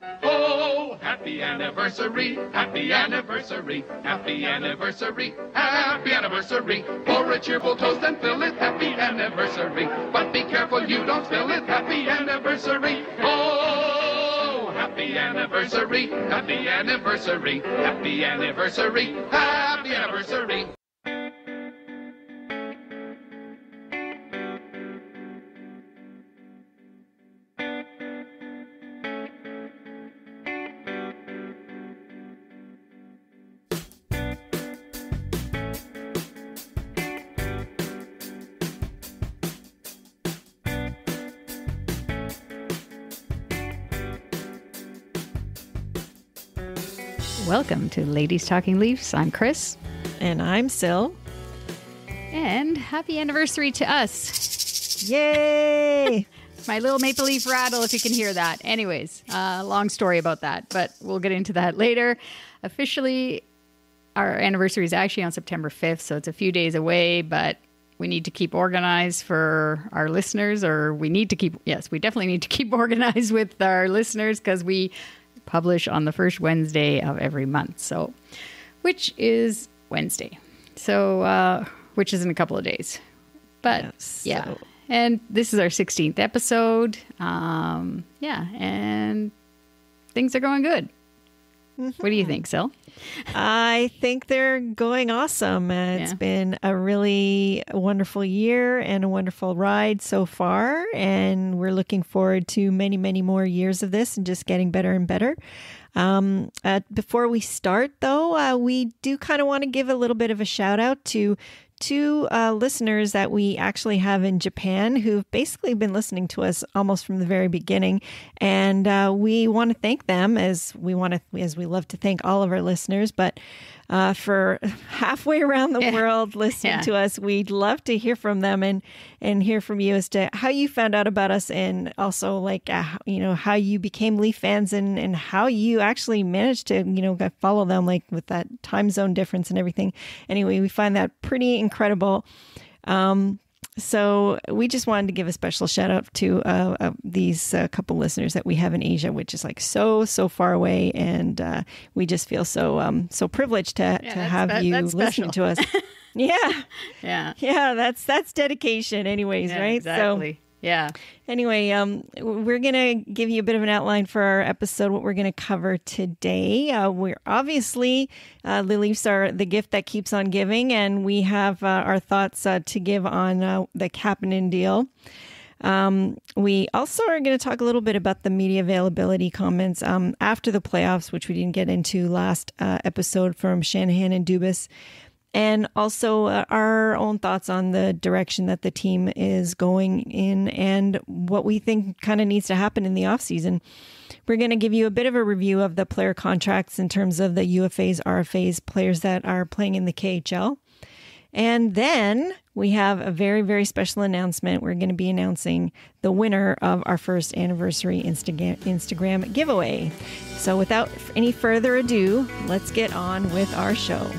Oh, happy anniversary, happy anniversary, happy anniversary, happy anniversary. Pour a cheerful toast and fill it, happy anniversary. But be careful you don't spill it, happy anniversary. Oh, happy anniversary, happy anniversary, happy anniversary, happy anniversary. Welcome to Ladies Talking Leafs. I'm Chris. And I'm Sil. And happy anniversary to us. Yay! My little maple leaf rattle, if you can hear that. Anyways, long story about that, but we'll get into that later. Officially, our anniversary is actually on September 5th, so it's a few days away, but we need to keep organized for our listeners, or we definitely need to keep organized with our listeners because we publish on the first Wednesday of every month, so which is Wednesday, so which is in a couple of days, but yes, yeah, and this is our 16th episode, and things are going good. What do you think, Sil? I think they're going awesome. It's been a really wonderful year and a wonderful ride so far. And we're looking forward to many, many more years of this and just getting better and better. Before we start, though, we do kind of want to give a little bit of a shout out to two listeners that we actually have in Japan who've basically been listening to us almost from the very beginning. And we want to thank them as we love to thank all of our listeners. But for halfway around the world listening to us, we'd love to hear from them and hear from you as to how you found out about us, and also like, how you became Leaf fans and how you actually managed to, follow them, like with that time zone difference and everything. Anyway, we find that pretty incredible. So we just wanted to give a special shout out to these couple listeners that we have in Asia, which is like so far away, and we just feel so privileged to have you listening to us. Yeah. That's dedication, anyways, right? Exactly. Anyway, we're going to give you a bit of an outline for our episode, what we're going to cover today. We're obviously, the Leafs are the gift that keeps on giving, and we have our thoughts to give on the Kapanen deal. We also are going to talk a little bit about the media availability comments after the playoffs, which we didn't get into last episode, from Shanahan and Dubas. And also our own thoughts on the direction that the team is going in and what we think kind of needs to happen in the offseason. We're going to give you a bit of a review of the player contracts in terms of the UFAs, RFAs, players that are playing in the KHL. And then we have a very, very special announcement. We're going to be announcing the winner of our first anniversary Instagram giveaway. So without any further ado, let's get on with our show.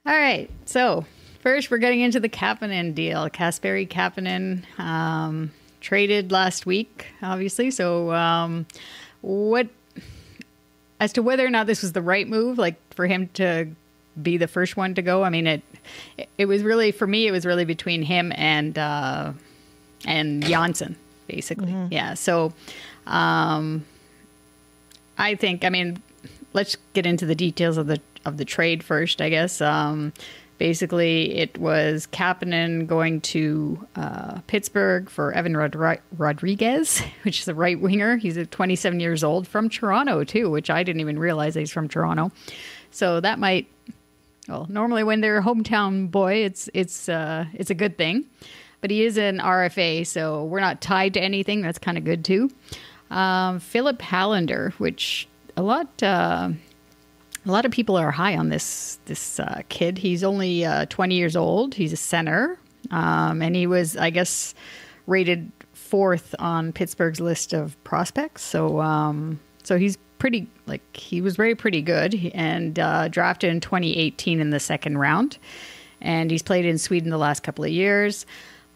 All right, so first we're getting into the Kapanen deal. Kasperi Kapanen traded last week, obviously. So what as to whether or not this was the right move, like for him to be the first one to go? I mean, it was really, for me, it was really between him and Janssen, basically. Mm-hmm. Yeah, so I think, I mean, let's get into the details of the trade first, I guess. Basically, it was Kapanen going to Pittsburgh for Evan Rodriguez, which is a right winger. He's 27 years old, from Toronto too, which I didn't even realize he's from Toronto. So that might, well, normally when they're a hometown boy, it's a good thing. But he is an RFA, so we're not tied to anything. That's kind of good too. Philip Hallander, which a lot of people are high on this kid. He's only 20 years old. He's a center, and he was, I guess, rated 4th on Pittsburgh's list of prospects. So he's pretty good, and drafted in 2018 in the second round. And he's played in Sweden the last couple of years.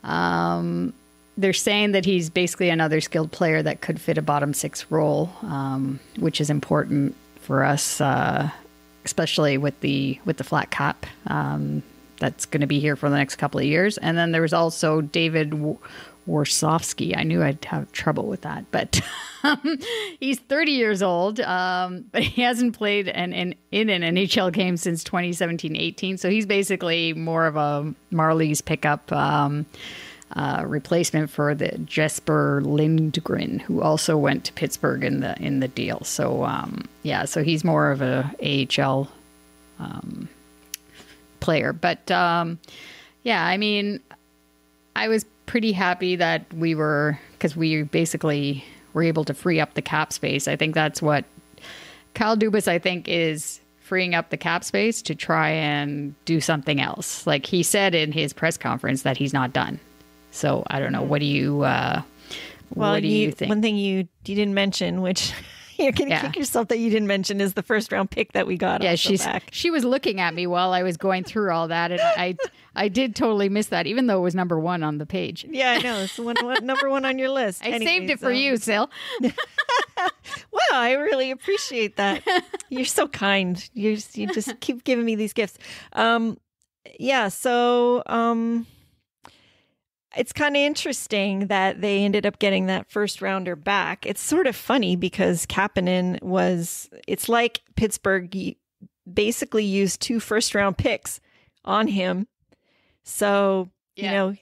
They're saying that he's basically another skilled player that could fit a bottom six role, which is important for us, especially with the flat cap that's going to be here for the next couple of years. And then there was also David Warsofsky. I knew I'd have trouble with that, but he's 30 years old, but he hasn't played in an NHL game since 2017-18. So he's basically more of a Marlies pickup replacement for the Jesper Lindgren, who also went to Pittsburgh in the deal. So so he's more of a AHL player. But I mean, I was pretty happy that because we basically were able to free up the cap space. I think that's what Kyle Dubas, I think, is freeing up the cap space to try and do something else. Like he said in his press conference that he's not done. So I don't know. What do you think? One thing you didn't mention, which you're going to kick yourself that you didn't mention, is the first round pick that we got. Yeah, she was looking at me while I was going through all that, and I did totally miss that, even though it was number one on the page. Yeah, I know. It's number one on your list. I saved it for you, Sil. Wow, I really appreciate that. You're so kind. You just keep giving me these gifts. It's kind of interesting that they ended up getting that first rounder back. It's sort of funny because Kapanen it's like Pittsburgh basically used 2 first round picks on him. So,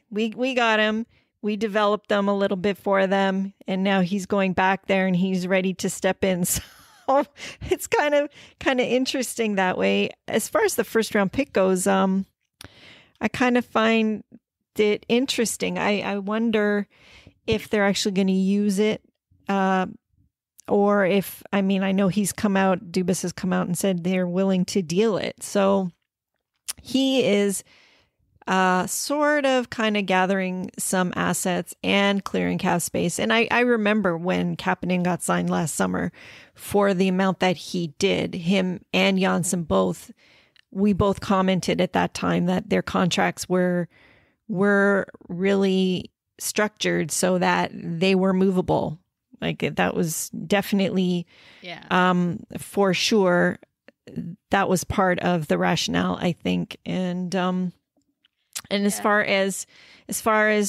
we got him, we developed them a little bit for them, and now he's going back there and he's ready to step in. So it's kind of interesting that way. As far as the first round pick goes, I kind of find it interesting. I wonder if they're actually going to use it, or if, I know Dubas has come out and said they're willing to deal it. So he is sort of kind of gathering some assets and clearing cap space. And I remember when Kapanen got signed last summer for the amount that he did, him and Janssen we both commented at that time that their contracts were really structured so that they were movable. Like that was definitely, for sure, that was part of the rationale, I think. And as far as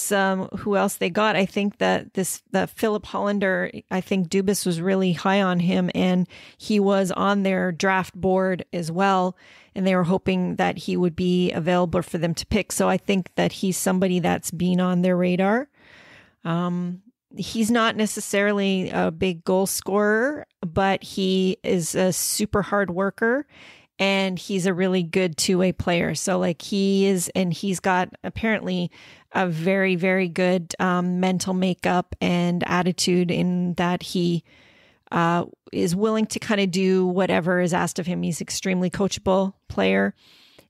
who else they got, I think that the Philip Hollander, I think Dubas was really high on him, and he was on their draft board as well. And they were hoping that he would be available for them to pick. So I think that he's somebody that's been on their radar. He's not necessarily a big goal scorer, but he is a super hard worker, and he's a really good two-way player. So like he is, and he's got apparently a very, very good mental makeup and attitude, in that he is willing to kind of do whatever is asked of him. He's extremely coachable player.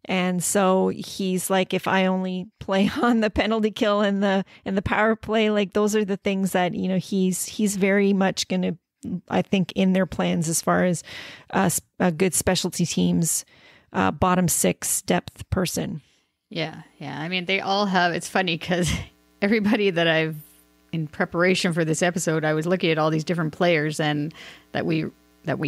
And so he's like, if I only play on the penalty kill and the power play, like those are the things that, he's very much going to, I think, in their plans as far as a good specialty teams, bottom six depth person. Yeah. They all have, it's funny because everybody that in preparation for this episode, I was looking at all these different players and that we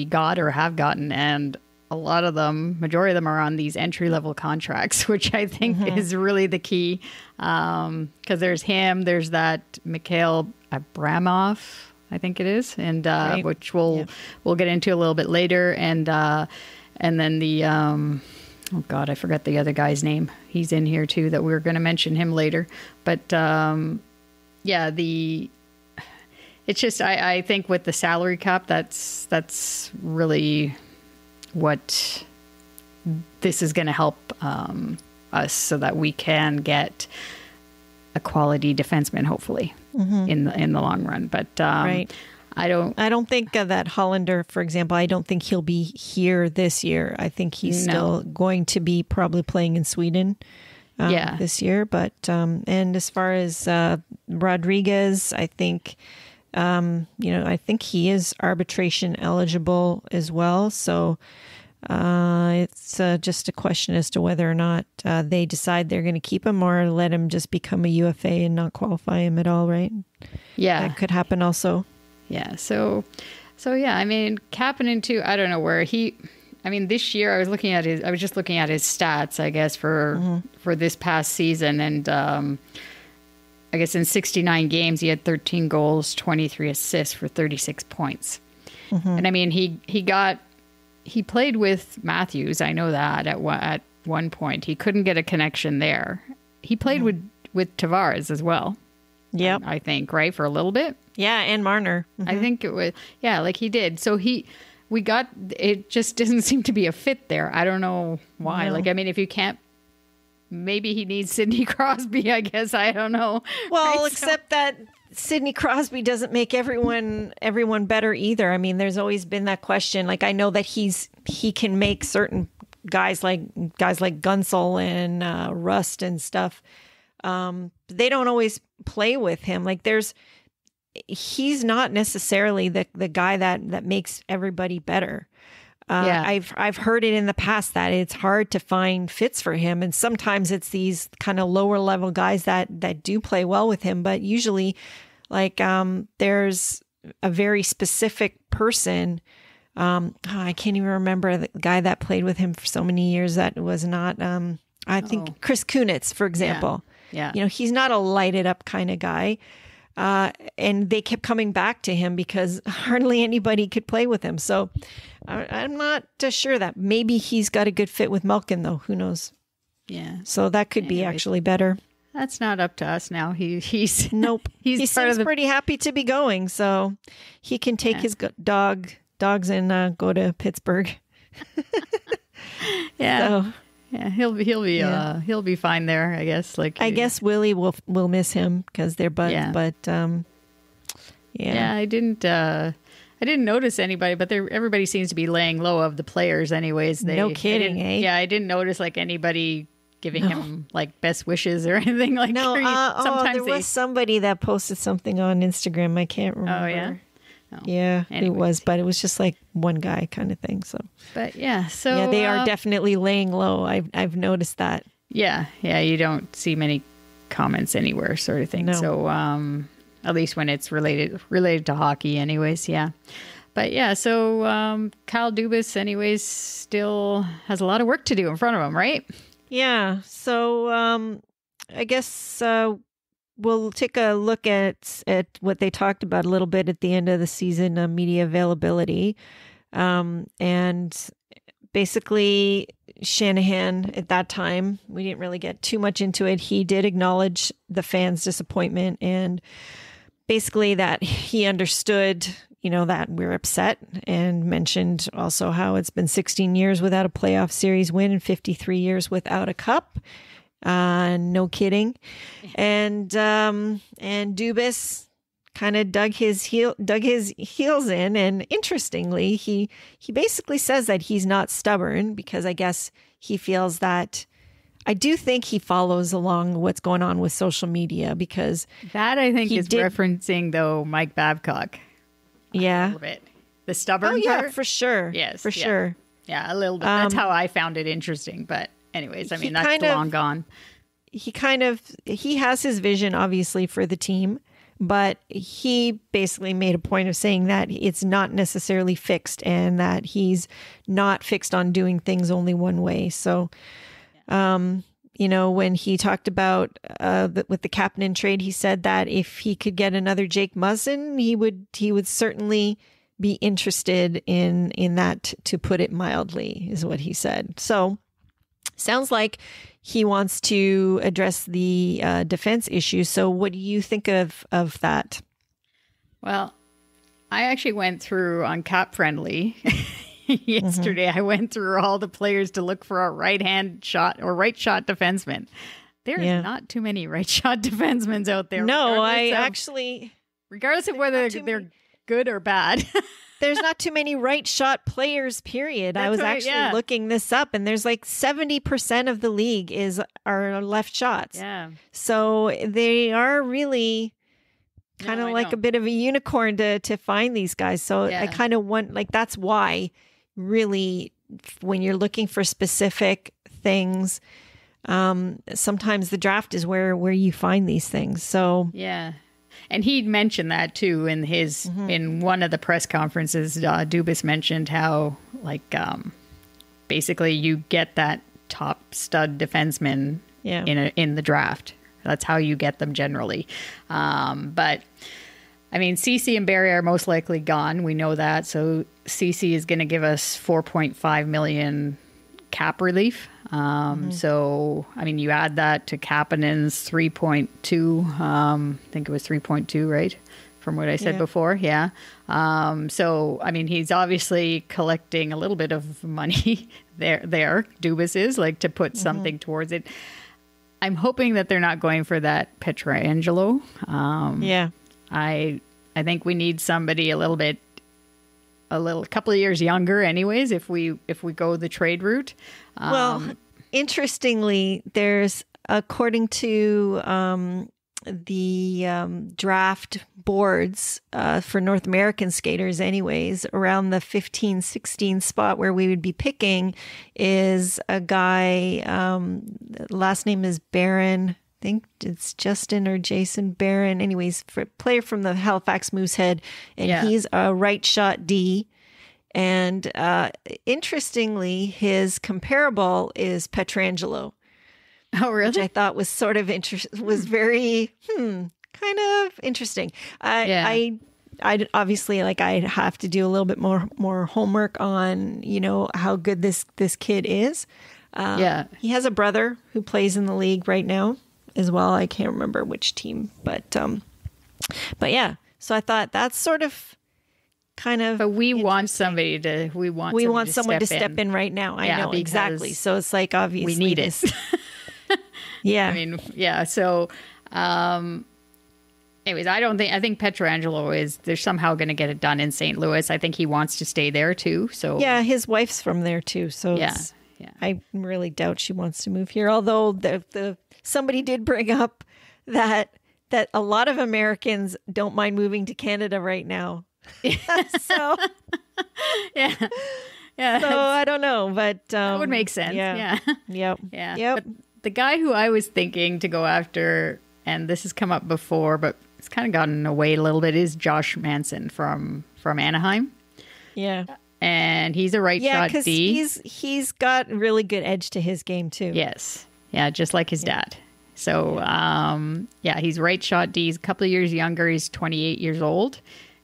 got or have gotten, and a lot of them, majority of them, are on these entry-level contracts, which I think is really the key. Because there's him, there's that Mikhail Abramov, I think it is, and right. Which we'll get into a little bit later, and then the oh God, I forgot the other guy's name. He's in here too. That we're going to mention him later, but it's just I think with the salary cap, that's really what this is going to help us, so that we can get a quality defenseman, hopefully, in the long run. But right. I don't think that Hollander, for example, I don't think he'll be here this year. I think he's still going to be probably playing in Sweden this year. But and as far as Rodriguez, I think I think he is arbitration eligible as well. So it's just a question as to whether or not they decide they're going to keep him or let him just become a UFA and not qualify him at all, right? Yeah. That could happen also. Yeah. So yeah, I mean, Kapanen too, I don't know where this year I was just looking at his stats, I guess, for this past season. And I guess in 69 games, he had 13 goals, 23 assists for 36 points. And I mean, he played with Matthews. I know that at one point. He couldn't get a connection there. He played with Tavares as well. Yep. I think, right? For a little bit. Yeah. And Marner. I think it was, like he did. So it just doesn't seem to be a fit there. I don't know why. No. Like, I mean, if you can't, maybe he needs Sidney Crosby, I guess. I don't know. Well, right? Except that Sidney Crosby doesn't make everyone better either. I mean, there's always been that question. Like, I know that he can make certain guys like Gunsel and Rust and stuff. They don't always play with him. Like, he's not necessarily the guy that makes everybody better. I've heard it in the past that it's hard to find fits for him. And sometimes it's these kind of lower level guys that do play well with him. But usually there's a very specific person. I can't even remember the guy that played with him for so many years that was not, I think Chris Kunitz, for example. Yeah. He's not a lighted up kind of guy. And they kept coming back to him because hardly anybody could play with him. So I'm not sure that maybe he's got a good fit with Malkin, though. Who knows? Yeah. So that could be actually better. That's not up to us now. He's nope. He seems pretty happy to be going, so he can take his dogs and go to Pittsburgh. Yeah. So, yeah, he'll be fine there, I guess. Like, I guess Willie will miss him because they're buds. Yeah. But yeah, I didn't notice anybody, but everybody seems to be laying low of the players, anyways. No kidding, eh? Yeah, I didn't notice like anybody giving him like best wishes or anything like. No, there was somebody that posted something on Instagram. I can't remember. Oh yeah. Oh. Yeah, anyways. It was, but it was just like one guy kind of thing. So, but yeah, so yeah, they are definitely laying low. I've noticed that. Yeah, you don't see many comments anywhere, sort of thing. No. So, at least when it's related to hockey, anyways. Yeah, but yeah, so Kyle Dubas, anyways, still has a lot of work to do in front of him, right? Yeah. So, I guess. We'll take a look at what they talked about a little bit at the end of the season, media availability. And basically, Shanahan, at that time, we didn't really get too much into it. He did acknowledge the fans' disappointment and basically that he understood, that we're upset, and mentioned also how it's been 16 years without a playoff series win and 53 years without a cup. No kidding. And Dubas kind of dug his heels in. And interestingly, he basically says that he's not stubborn because I guess he feels that I do think he follows along what's going on with social media because that I think is referencing though Mike Babcock. Yeah. A little bit. The stubborn part? part? For sure. Yes. For sure. Yeah, a little bit. That's how I found it interesting. But anyways, I mean, that's long gone. He has his vision, obviously, for the team, but he basically made a point of saying that it's not necessarily fixed and that he's not fixed on doing things only one way. So, when he talked about with the Kapanen trade, he said that if he could get another Jake Muzzin, he would certainly be interested in that, to put it mildly, is what he said. So sounds like he wants to address the defense issue. So what do you think of that? Well, I actually went through on Cap Friendly yesterday. I went through all the players to look for a right-hand shot or right shot defenseman. There's not too many right shot defensemen out there. No, regardless of whether they're good or bad. There's not too many right shot players, period. I was actually looking this up, and there's like 70% of the league are left shots. Yeah. So they are really kind of I like know. a bit of a unicorn to find these guys. So Yeah. I kind of want, like, that's why really when you're looking for specific things, sometimes the draft is where you find these things. So Yeah. And he'd mentioned that too in his in one of the press conferences. Dubas mentioned how basically you get that top stud defenseman yeah, in the draft. That's how you get them generally. But I mean, CC and Barry are most likely gone. We know that. So CC is going to give us $4.5 million cap relief. So, I mean, you add that to Kapanen's 3.2. I think it was 3.2, right? From what I said Yeah. before. Yeah. So, I mean, he's obviously collecting a little bit of money there. Dubas is like to put something towards it. I'm hoping that they're not going for that Pietrangelo. yeah. I think we need somebody a couple of years younger anyways if we go the trade route. Well, interestingly, there's, according to the draft boards for North American skaters anyways, around the 15-16 spot where we would be picking is a guy, last name is Barron. I think it's Justin or Jason Barron. Anyways, player from the Halifax Moosehead, and he's a right shot D. And interestingly, his comparable is Pietrangelo. Oh, really? Which I thought was sort of was very kind of interesting. I obviously, like, I have to do a little bit more homework on, you know, how good this kid is. He has a brother who plays in the league right now as well. I can't remember which team, but yeah. So I thought that's sort of kind of. But we want somebody to. We want someone to step in right now. I know exactly. So it's like, obviously we need it. Yeah. I mean, yeah. So, anyways, I think Pietrangelo they're somehow going to get it done in St. Louis. I think he wants to stay there too. So yeah, his wife's from there too. So yeah. I really doubt she wants to move here. Although somebody did bring up that a lot of Americans don't mind moving to Canada right now. So yeah. Yeah. So I don't know, but that would make sense. Yeah. Yep. Yeah. Yep. But the guy who I was thinking to go after, and this has come up before, but it's kind of gotten away a little bit, is Josh Manson from Anaheim. Yeah. And he's a right shot D. He's got really good edge to his game too. Yes. Yeah, just like his dad. So, he's right shot D. He's a couple of years younger. He's 28 years old.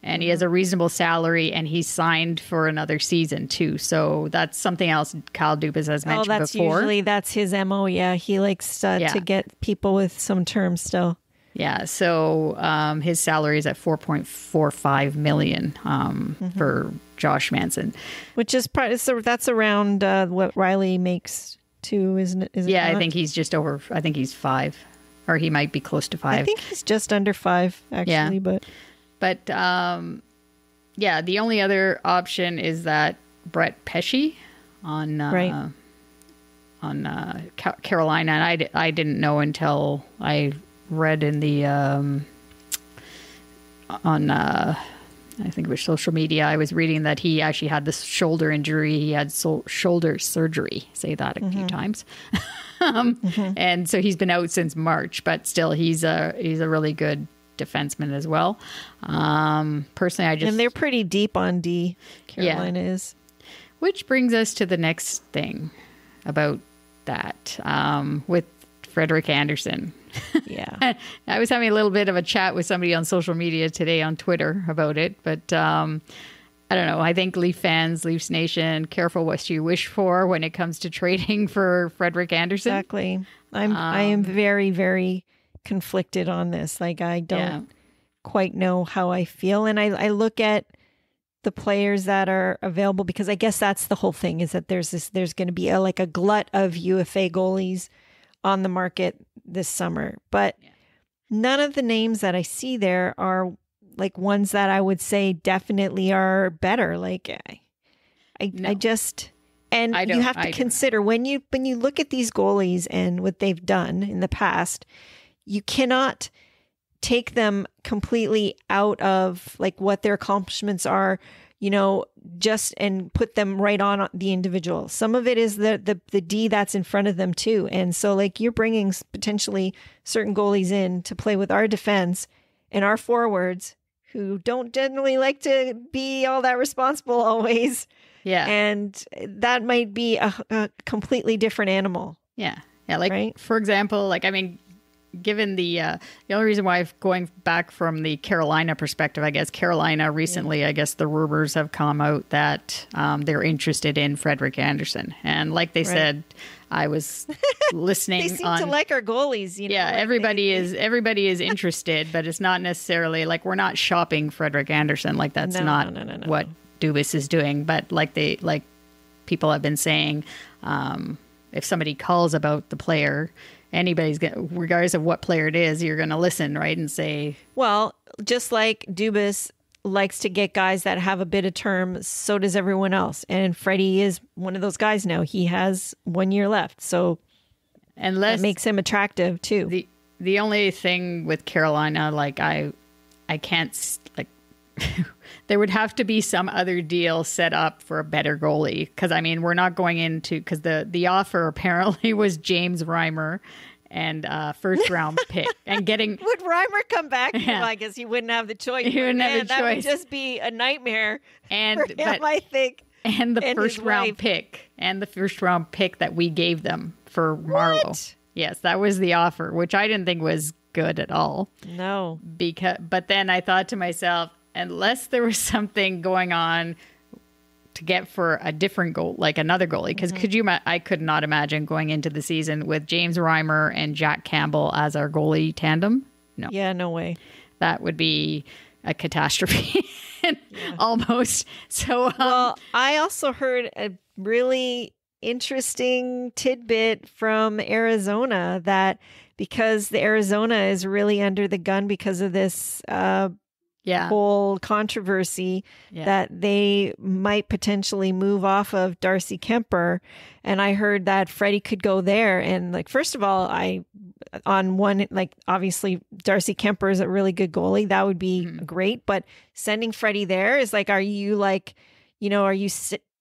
And he has a reasonable salary, and he's signed for another season too. So that's something else Kyle Dubas has mentioned before. That's his MO. Yeah, he likes to get people with some terms still. Yeah. So his salary is at $4.45 million for Josh Manson, which is that's around what Riley makes too, isn't it? Yeah, I think he's just over. I think he's 5, or he might be close to 5. I think he's just under 5 actually, But the only other option is that Brett Pesce on Carolina, and I didn't know until I read in the I think it was social media. I was reading that he actually had this shoulder injury. He had shoulder surgery. Say that a few times, and so he's been out since March. But still, he's a really good defenseman as well. Personally, and they're pretty deep on D. Carolina is, which brings us to the next thing about that with Frederik Andersen. Yeah, I was having a little bit of a chat with somebody on social media today on Twitter about it, but I don't know. I think Leaf fans, LeafsNation, careful what you wish for when it comes to trading for Frederik Andersen. Exactly. I am very, very conflicted on this. Like, I don't quite know how I feel. And I look at the players that are available, because I guess that's the whole thing, is that there's going to be a glut of UFA goalies on the market this summer. But none of the names that I see there are like ones that I would say definitely are better. Like I just, and you have to consider when you look at these goalies and what they've done in the past, you cannot take them completely out of like what their accomplishments are, you know, just and put them right on the individual. Some of it is the D that's in front of them too. And so like you're bringing potentially certain goalies in to play with our defense and our forwards who don't generally like to be all that responsible always. Yeah. And that might be a completely different animal. Yeah. Yeah. Like, right? For example, like, I mean, given the only reason why going back from the Carolina perspective, I guess Carolina recently, I guess the rumors have come out that they're interested in Frederik Andersen. And like they said, I was listening. They seem to like our goalies. You know, yeah, like everybody is interested, but it's not necessarily like we're not shopping Frederik Andersen. Like that's not what Dubas is doing. But like people have been saying, if somebody calls about the player, regardless of what player it is, you're going to listen, right? And say, well, just like Dubas likes to get guys that have a bit of term, so does everyone else. And Freddy is one of those guys now. He has 1 year left. So that makes him attractive too. The only thing with Carolina, like I can't, like, there would have to be some other deal set up for a better goalie. Because, I mean, we're not going into... Because the offer apparently was James Reimer and first round pick. And getting... Would Reimer come back? Yeah. Well, I guess he wouldn't have the choice. He wouldn't have the that choice. Would just be a nightmare for him, but, I think. And the first round wife. pick. And the first round pick that we gave them for Marlowe. Yes, that was the offer, which I didn't think was good at all. No. But then I thought to myself... Unless there was something going on to get for a different goal, like another goalie. Because I could not imagine going into the season with James Reimer and Jack Campbell as our goalie tandem. No. Yeah, no way. That would be a catastrophe almost. So, well, I also heard a really interesting tidbit from Arizona that because the Arizona is really under the gun because of this whole controversy that they might potentially move off of Darcy Kemper. And I heard that Freddy could go there. And like, first of all, obviously Darcy Kemper is a really good goalie. That would be great. But sending Freddy there is like, are you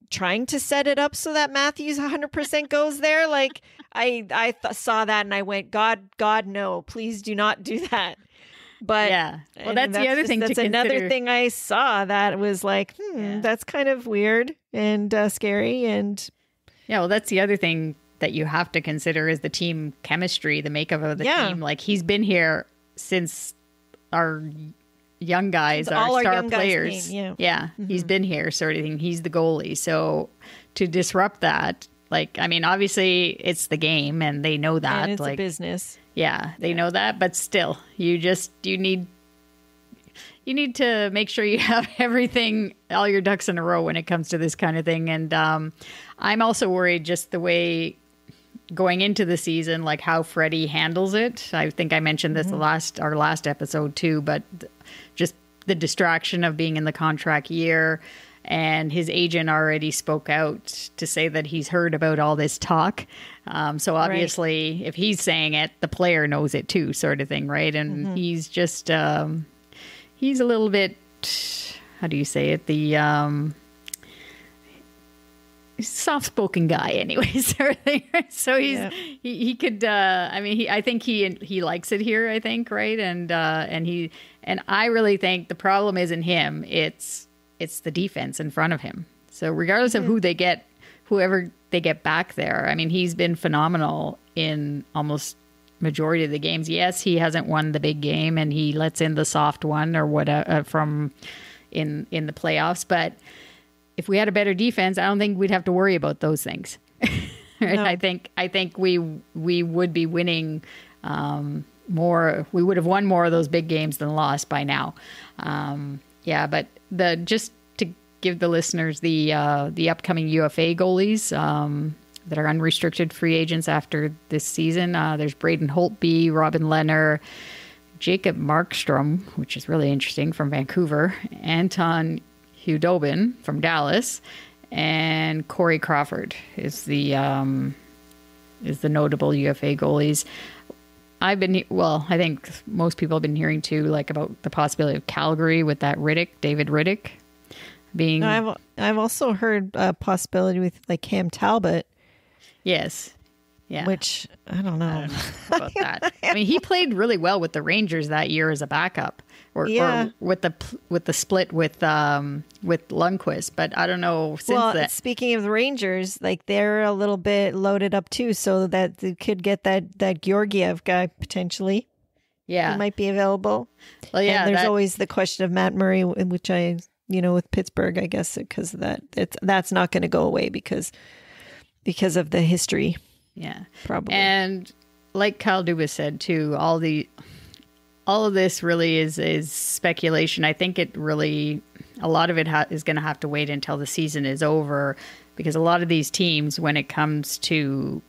trying to set it up so that Matthews 100% goes there? Like I saw that and I went, God, no, please do not do that. But yeah, well, that's the other thing. That's another thing I saw that was like, that's kind of weird and scary. And yeah, well, that's the other thing that you have to consider is the team chemistry, the makeup of the team. Like he's been here since our young guys, our star players. He's been here, sort of thing. He's the goalie, so to disrupt that, like, I mean, obviously it's the game, and they know that. And it's like a business. Yeah, they know that, but still, you need to make sure you have everything, all your ducks in a row when it comes to this kind of thing. And I'm also worried just the way going into the season, like how Freddy handles it. I think I mentioned this our last episode too, but just the distraction of being in the contract year. And his agent already spoke out to say that he's heard about all this talk. So obviously, if he's saying it, the player knows it too, sort of thing, right? And he's just, he's a little bit, how do you say it? The soft-spoken guy, anyway, sort of thing. So he could, I think he likes it here, I think, right? And I really think the problem isn't him. It's the defense in front of him. So regardless of whoever they get back there, I mean, he's been phenomenal in almost majority of the games. Yes, he hasn't won the big game, and he lets in the soft one or whatever from in the playoffs. But if we had a better defense, I don't think we'd have to worry about those things. Right? No. I think we would be winning more. We would have won more of those big games than lost by now. But just to give the listeners the upcoming UFA goalies that are unrestricted free agents after this season, there's Braden Holtby, Robin Lehner, Jacob Markstrom, which is really interesting, from Vancouver, Anton Hudobin from Dallas, and Corey Crawford is the notable UFA goalies. I think most people have been hearing too, like about the possibility of Calgary with that David Riddick being. I've also heard a possibility with like Cam Talbot. Yes. Yeah. Which I don't know about that. I mean, he played really well with the Rangers that year as a backup, or with the split with Lundqvist. But I don't know since that. Speaking of the Rangers, like they're a little bit loaded up too, so that they could get that Georgiev guy potentially. Yeah, he might be available. Well, yeah. And there's always the question of Matt Murray, which with Pittsburgh, I guess, because of that's not going to go away because of the history. Yeah, probably. And like Kyle Dubas said too, all of this really is speculation. I think a lot of it is going to have to wait until the season is over, because a lot of these teams, when it comes to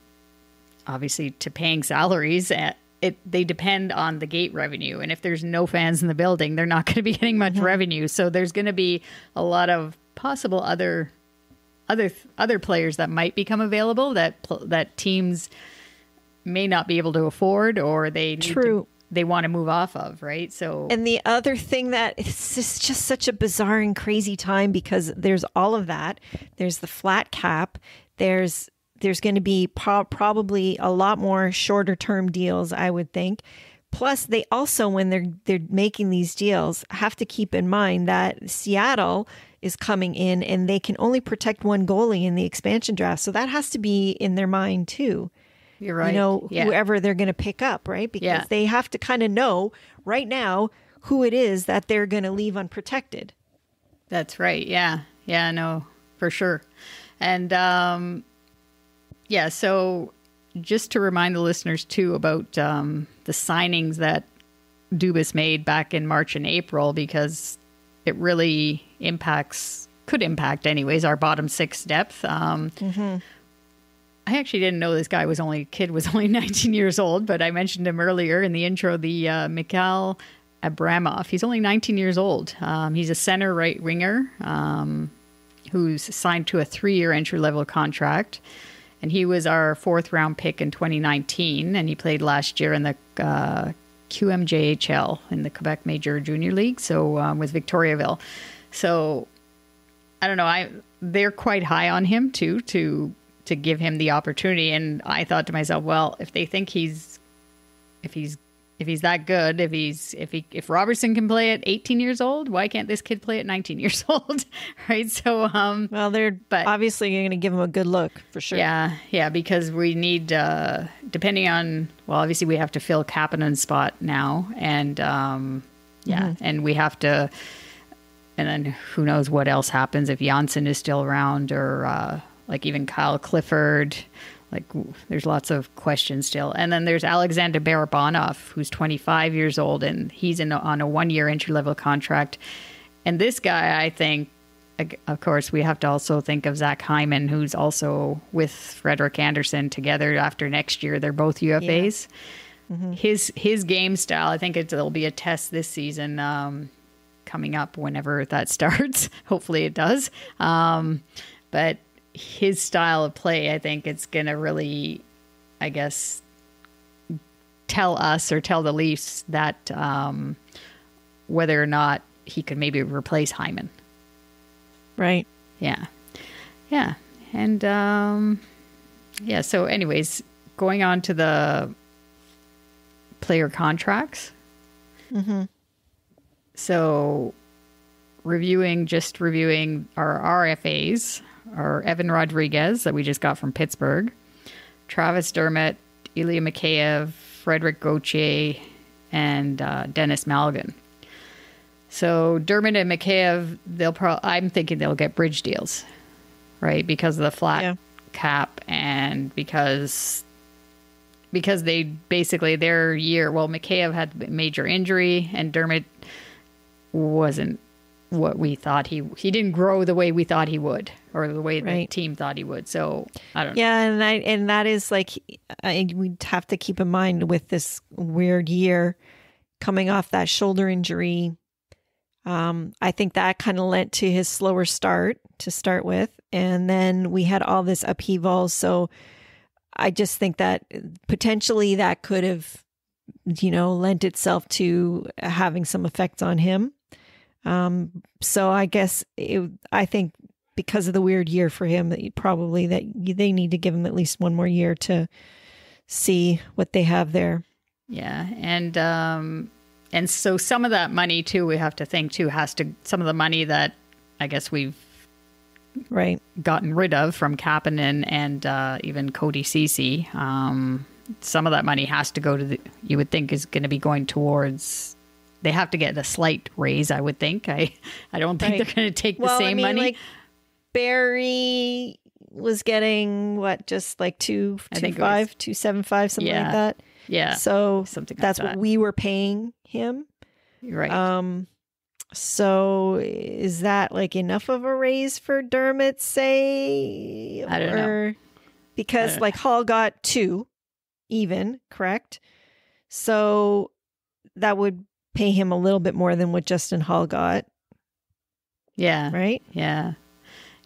obviously to paying salaries, they depend on the gate revenue, and if there's no fans in the building, they're not going to be getting much revenue. So there's going to be a lot of possible other players that might become available that teams may not be able to afford, or they want to move off of, right? So, and the other thing that it's just such a bizarre and crazy time, because there's all of that. There's the flat cap. There's going to be probably a lot more shorter term deals, I would think. Plus, they also, when they're making these deals, have to keep in mind that Seattle is coming in and they can only protect one goalie in the expansion draft. So that has to be in their mind too. You're right. Whoever they're going to pick up, right? Because they have to kind of know right now who it is that they're going to leave unprotected. That's right. Yeah. Yeah, no, for sure. And so just to remind the listeners too about the signings that Dubas made back in March and April, because it really could impact anyways, our bottom six depth. I actually didn't know this guy was only 19 years old, but I mentioned him earlier in the intro, the Mikhail Abramov. He's only 19 years old. He's a center right winger who's signed to a 3-year entry-level contract. And he was our 4th round pick in 2019, and he played last year in the QMJHL in the Quebec Major Junior League, so with Victoriaville. So I don't know. They're quite high on him too, to give him the opportunity. And I thought to myself, well, if they think if he's that good, if Robertson can play at 18 years old, why can't this kid play at 19 years old? Right. So, they're obviously going to give him a good look for sure. Yeah. Yeah. Because we need, depending on, obviously we have to fill Kapanen's spot now. And, and we have to, and then who knows what else happens if Janssen is still around, or, like even Kyle Clifford. Like, there's lots of questions still. And then there's Alexander Barabonov, who's 25 years old, and he's on a 1-year entry-level contract. And this guy, I think, of course, we have to also think of Zach Hyman, who's also with Frederick Anderson together after next year. They're both UFAs. Yeah. Mm-hmm. His game style, I think it'll be a test this season coming up whenever that starts. Hopefully it does. But his style of play, I think it's going to really, I guess, tell us or tell the Leafs that whether or not he could maybe replace Hyman. Right. Yeah. Yeah. And so anyways, going on to the player contracts. Mm-hmm. So reviewing our RFAs, are Evan Rodriguez that we just got from Pittsburgh, Travis Dermott, Ilya Mikheyev, Frederick Gauthier, and Dennis Malgin. So Dermott and Mikheyev, I'm thinking they'll get bridge deals, right? Because of the flat cap, and because they basically their year. Well, Mikheyev had a major injury, and Dermott wasn't what we thought he didn't grow the way we thought he would, or the way the team thought he would. So I don't know. Yeah, and that is like we'd have to keep in mind with this weird year coming off that shoulder injury. I think that kind of lent to his slower start to start with, and then we had all this upheaval. So I just think that potentially that could have lent itself to having some effects on him. So I guess I think because of the weird year for him, that they need to give him at least one more year to see what they have there. Yeah, and so some of that money too, we have to think too, some of the money that I guess we've gotten rid of from Kapanen and even Cody Ceci, some of that money has to go to you would think is going to be going towards. They have to get a slight raise, I would think. I don't think they're going to take the same money. Like Barry was getting just like 275, something like that. Yeah. So something that's like that. What we were paying him. Right. So is that like enough of a raise for Dermott, say? I don't know. Because like Hall got 2 even, correct? So that would pay him a little bit more than what Justin Hall got. Yeah. Right? Yeah.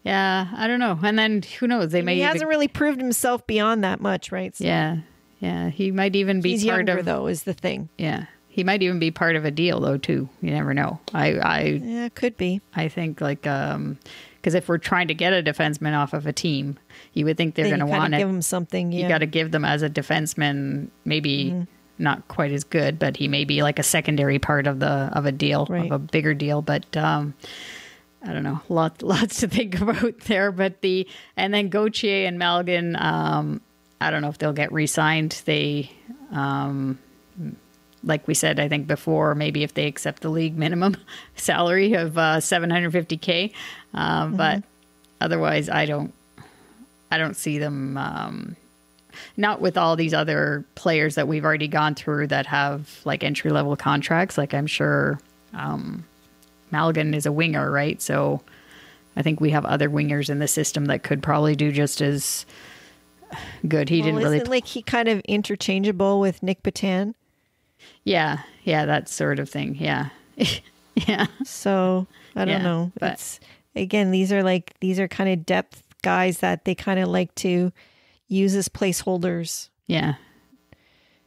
Yeah. I don't know. And then who knows? He hasn't really proved himself beyond that much, right? So yeah. Yeah. He might even be he's part younger, of, though, is the thing. Yeah. He might even be part of a deal, though, too. You never know. Yeah, could be. I think because if we're trying to get a defenseman off of a team, you would think they're going to want to give him something. Yeah. You got to give them as a defenseman, maybe not quite as good, but he may be like a secondary part of a deal, of a bigger deal. But I don't know, lots to think about there. But and then Gauthier and Malgin, I don't know if they'll get re-signed. They, like we said, I think before, maybe if they accept the league minimum salary of $750K, but otherwise, I don't see them. Not with all these other players that we've already gone through that have like entry level contracts. Like I'm sure Malgin is a winger, right? So I think we have other wingers in the system that could probably do just as good. He didn't really. Isn't like he kind of interchangeable with Nick Patan? Yeah, that sort of thing. Yeah, yeah. So I don't know. But it's again, these are kind of depth guys that they kind of like to use as placeholders. Yeah,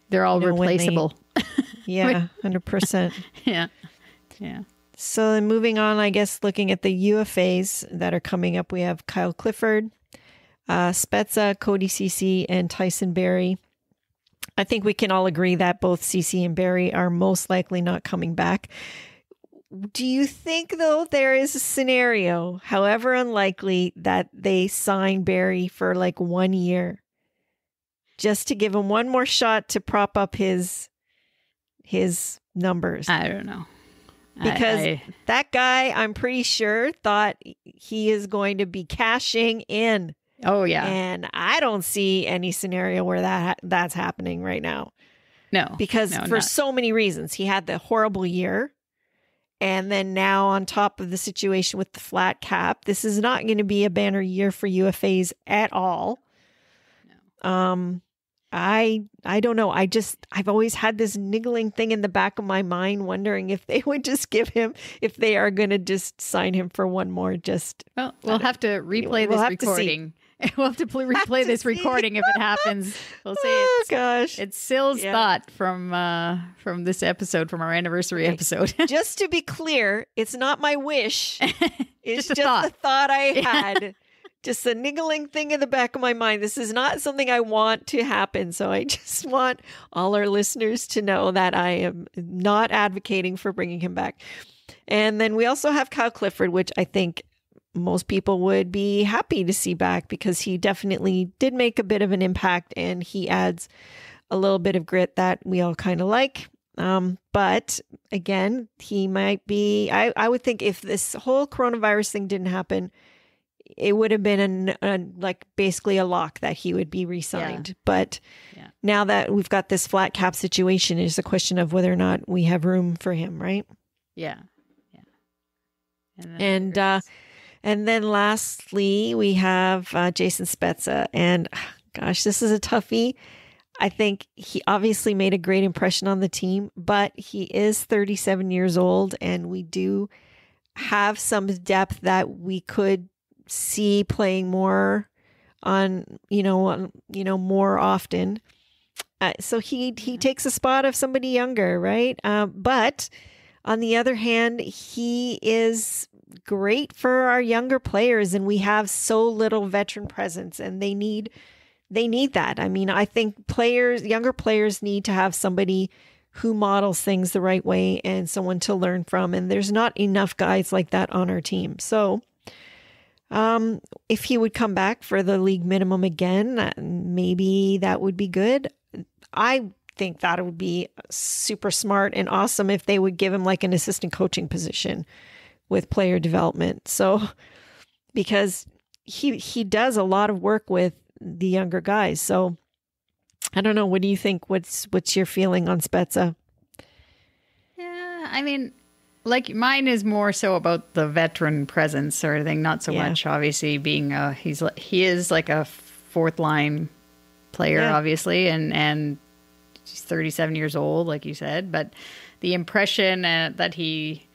they're all replaceable. Yeah, 100%. Yeah. So then moving on, I guess looking at the UFAs that are coming up, we have Kyle Clifford, Spezza, Cody Ceci, and Tyson Barrie. I think we can all agree that both Ceci and Barrie are most likely not coming back. Do you think, though, there is a scenario, however unlikely, that they sign Barrie for like 1 year just to give him one more shot to prop up his numbers? I don't know. Because that guy, I'm pretty sure, thought he is going to be cashing in. Oh, yeah. And I don't see any scenario where that's happening right now. No. Because for so many reasons. He had the horrible year. And then now on top of the situation with the flat cap, this is not going to be a banner year for UFAs at all. No. I don't know. I've always had this niggling thing in the back of my mind, wondering if they would just give him, if they are going to just sign him for one more. Well, we'll have to replay this recording. We'll have to replay this recording if it happens. We'll say it's Sill's thought from this episode, from our anniversary episode. Just to be clear, it's not my wish. It's just a the thought I had. Just a niggling thing in the back of my mind. This is not something I want to happen. So I just want all our listeners to know that I am not advocating for bringing him back. And then we also have Kyle Clifford, which I think most people would be happy to see back because he definitely did make a bit of an impact and he adds a little bit of grit that we all kind of like. But again, he might be, I would think if this whole coronavirus thing didn't happen, it would have been like basically a lock that he would be re-signed. Yeah. But now that we've got this flat cap situation, it's a question of whether or not we have room for him, right? Yeah. And then lastly, we have Jason Spezza. And gosh, this is a toughie. I think he obviously made a great impression on the team, but he is 37 years old and we do have some depth that we could see playing more on, more often. So he takes a spot of somebody younger, right? But on the other hand, he is great for our younger players, and we have so little veteran presence, and they need that. I mean, I think younger players need to have somebody who models things the right way and someone to learn from. And there's not enough guys like that on our team. So if he would come back for the league minimum again, maybe that would be good. I think that it would be super smart and awesome if they would give him like an assistant coaching position with player development. So, because he does a lot of work with the younger guys. So I don't know. What do you think? What's your feeling on Spezza? Yeah, I mean, like mine is more so about the veteran presence sort of thing. Not so much obviously being he is like a fourth line player, obviously, and he's 37 years old, like you said. But the impression that he,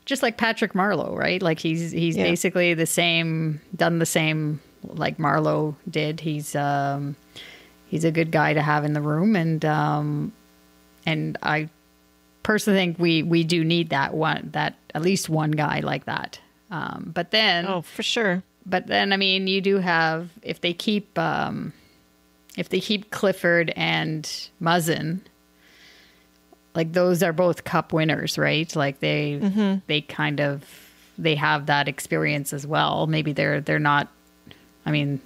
just like Patrick Marleau, right? Like he's basically done the same like Marleau did. He's a good guy to have in the room, and I personally think we do need that at least one guy like that. But then for sure. But then I mean, you do have if they keep Clifford and Muzzin, like those are both cup winners, right? Like they have that experience as well. Maybe they're not. I mean,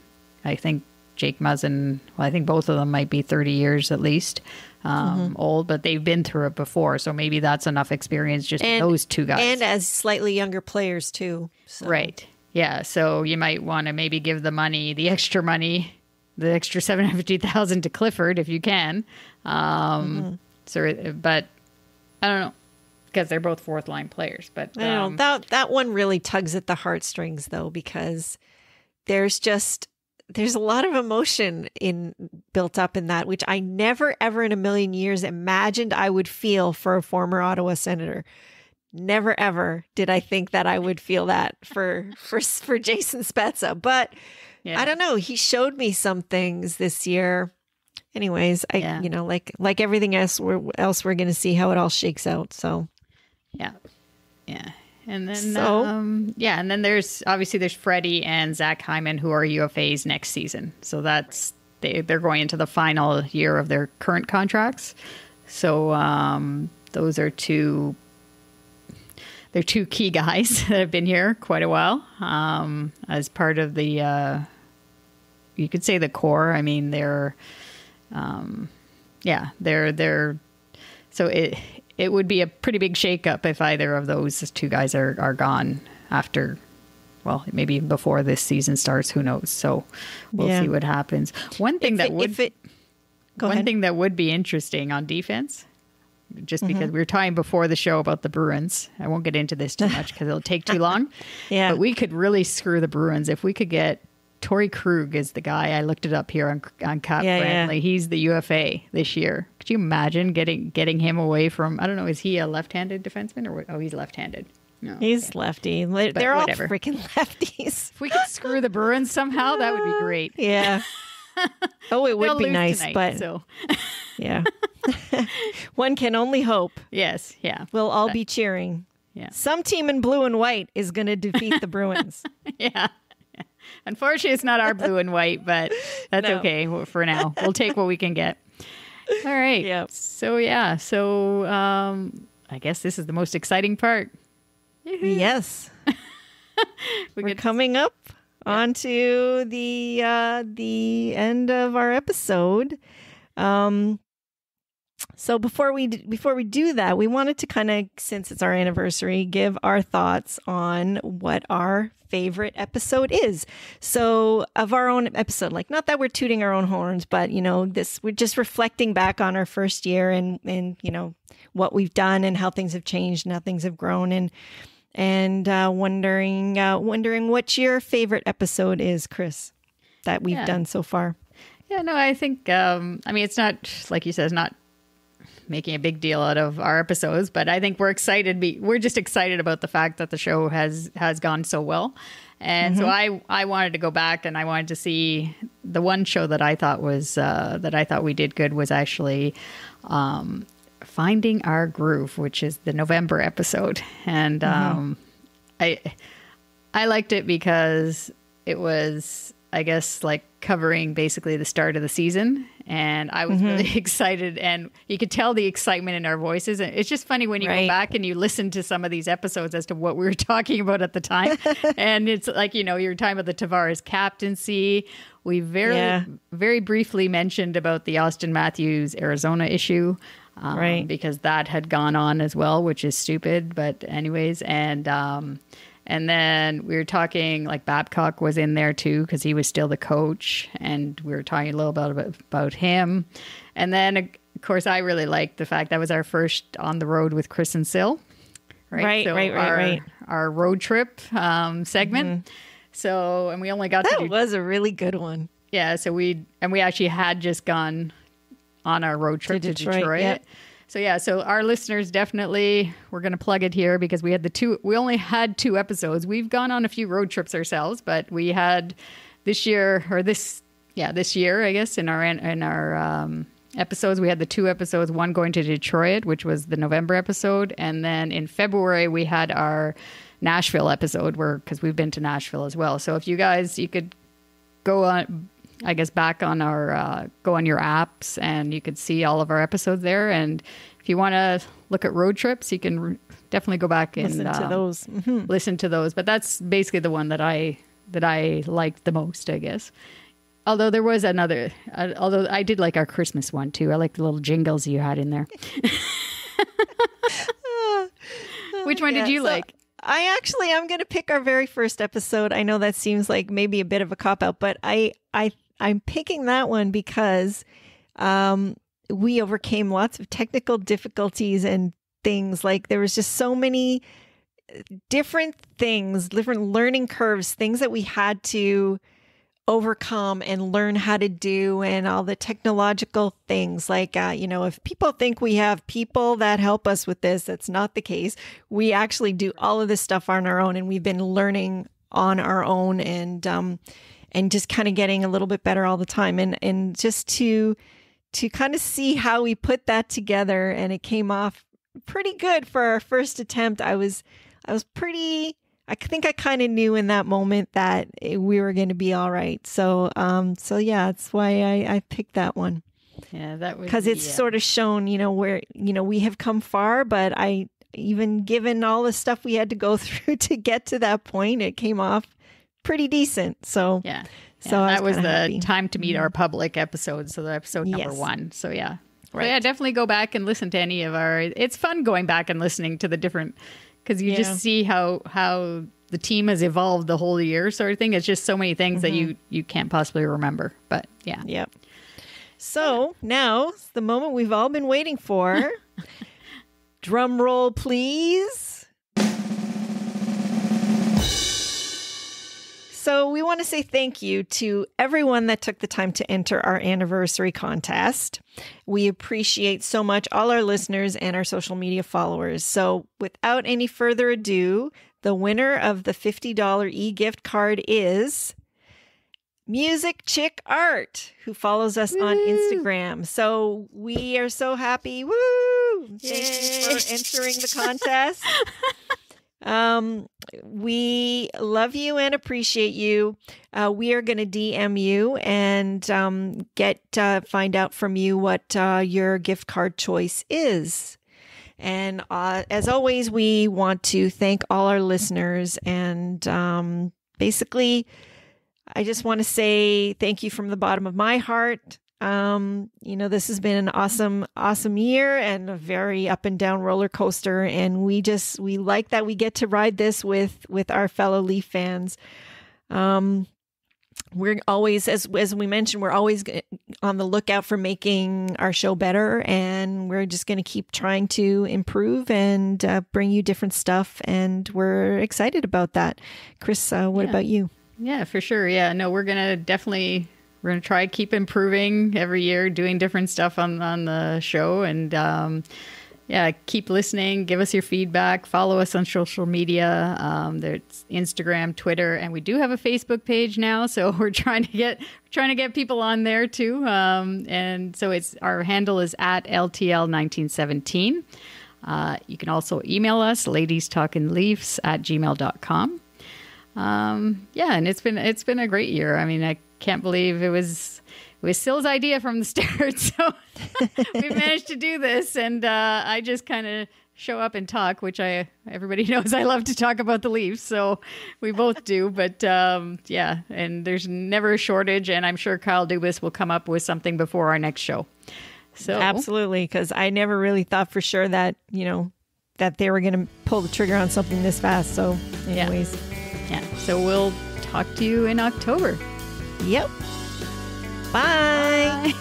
I think Jake Muzzin, I think both of them might be 30 years at least old, but they've been through it before. So maybe that's enough experience, just those two guys. And as slightly younger players too. So. Right. Yeah. So you might want to maybe give the extra $750,000 to Clifford if you can. So, but I don't know, because they're both fourth line players. But I don't know. That one really tugs at the heartstrings though, because there's a lot of emotion built up in that, which I never, ever in a million years imagined I would feel for a former Ottawa Senator. Never, ever did I think that I would feel that for Jason Spezza. But I don't know. He showed me some things this year. Anyways, like everything else, we're going to see how it all shakes out. So, yeah. And then, and then there's Freddy and Zach Hyman, who are UFAs next season. So they're going into the final year of their current contracts. So those are two key guys that have been here quite a while as part of the, you could say the core. I mean, they're so it would be a pretty big shakeup if either of those two guys are gone after, well, maybe before this season starts. Who knows? So we'll see what happens. One thing that would be interesting on defense, just because we were talking before the show about the Bruins. I won't get into this too much because it'll take too long. But we could really screw the Bruins if we could get Torrey Krug is the guy. I looked it up here on Cap Friendly. He's the UFA this year. Could you imagine getting him away from, I don't know, is he a left-handed defenseman or he's left-handed? No, he's lefty. They're all freaking lefties. If we could screw the Bruins somehow, that would be great. Yeah. Oh, it would be nice, tonight, but so. Yeah. One can only hope. Yes, yeah. We'll all be cheering. Yeah. Some team in blue and white is going to defeat the Bruins. Yeah. Unfortunately, it's not our blue and white, but that's okay for now. We'll take what we can get. All right. Yep. So, I guess this is the most exciting part. Yes. We're coming up onto the end of our episode. So before we do that, we wanted to kind of, since it's our anniversary, give our thoughts on what our favorite episode is. So of our own episode, like, not that we're tooting our own horns, but we're just reflecting back on our first year and what we've done and how things have changed and how things have grown, and wondering what your favorite episode is, Chris, that we've done so far. Yeah, no, I think it's not, like you said, it's not making a big deal out of our episodes, but I think we're excited. We're just excited about the fact that the show has gone so well, And so I wanted to go back and I wanted to see the one show that I thought we did good was actually Finding Our Groove, which is the November episode. And I liked it because it was, I guess, like covering basically the start of the season. And I was really excited, and you could tell the excitement in our voices. And it's just funny when you go back and you listen to some of these episodes as to what we were talking about at the time. And it's like, you were talking about the Tavares captaincy. We very briefly mentioned about the Austin Matthews Arizona issue. Because that had gone on as well, which is stupid. But anyways, and then we were talking, like Babcock was in there too, because he was still the coach. And we were talking a little bit about him. And then, of course, I really liked the fact that was our first on the road with Chris and Sil. Right. Our road trip segment. So, and we only got that was a really good one. Yeah. So we actually had just gone on our road trip to Detroit. Yep. So our listeners, definitely, we're going to plug it here because we only had 2 episodes. We've gone on a few road trips ourselves, but we had this year, I guess, in our episodes, we had the 2 episodes, one going to Detroit, which was the November episode. And then in February, we had our Nashville episode because we've been to Nashville as well. So if you could go on, I guess, back on go on your apps and you could see all of our episodes there. And if you want to look at road trips, you can definitly go back and listen to those. Listen to those. But that's basically the one that I liked the most, I guess. Although there was another, although I did like our Christmas one too. I like the little jingles you had in there. Which one did you like? I'm going to pick our very first episode. I know that seems like maybe a bit of a cop-out, but I'm picking that one because we overcame lots of technical difficulties and things. Like there was just so many different things, different learning curves, things that we had to overcome and learn how to do, and all the technological things. Like, if people think we have people that help us with this, that's not the case. We actually do all of this stuff on our own, and we've been learning on our own and just kind of getting a little bit better all the time. And just to kind of see how we put that together, and it came off pretty good for our first attempt. I think I kind of knew in that moment that we were going to be all right. So yeah, that's why I picked that one. Yeah, that was because it's sort of shown, where, we have come far, but even given all the stuff we had to go through to get to that point, it came off pretty decent. So yeah. So that was the happy. Time to Meet Our Public episode. So the episode number 1. So yeah. Right. So yeah, definitely go back and listen to any of it's fun going back and listening to the different, because you just see how the team has evolved the whole year, sort of thing. It's just so many things that you can't possibly remember. But yeah. Yep. So now it's the moment we've all been waiting for. Drum roll, please. So we want to say thank you to everyone that took the time to enter our anniversary contest. We appreciate so much all our listeners and our social media followers. So without any further ado, the winner of the $50 e-gift card is Music Chick Art, who follows us on Instagram. So we are so happy. Woo! Thank you for entering the contest. We love you and appreciate you. We are going to DM you and find out from you what your gift card choice is. And as always, we want to thank all our listeners. And basically, I just want to say thank you from the bottom of my heart. This has been an awesome year and a very up and down roller coaster. And we like that we get to ride this with our fellow Leaf fans. We're always, as we mentioned, we're always on the lookout for making our show better. And we're just going to keep trying to improve and bring you different stuff. And we're excited about that. Chris, what about you? Yeah, for sure. Yeah, no, we're going to try to keep improving every year, doing different stuff on the show. And yeah, keep listening. Give us your feedback. Follow us on social media. There's Instagram, Twitter, and we do have a Facebook page now. So we're trying to get people on there too. And so our handle is at LTL1917. You can also email us, ladiestalkingleafs@gmail.com. Yeah, and it's been a great year. I mean, I can't believe it was Sill's idea from the start. So we managed to do this, and I just kind of show up and talk, which everybody knows I love to talk about the Leafs, so we both do. But yeah, and there's never a shortage, and I'm sure Kyle Dubas will come up with something before our next show. So absolutely, because I never really thought for sure that that they were going to pull the trigger on something this fast. So, anyways, yeah. So we'll talk to you in October. Yep. Bye.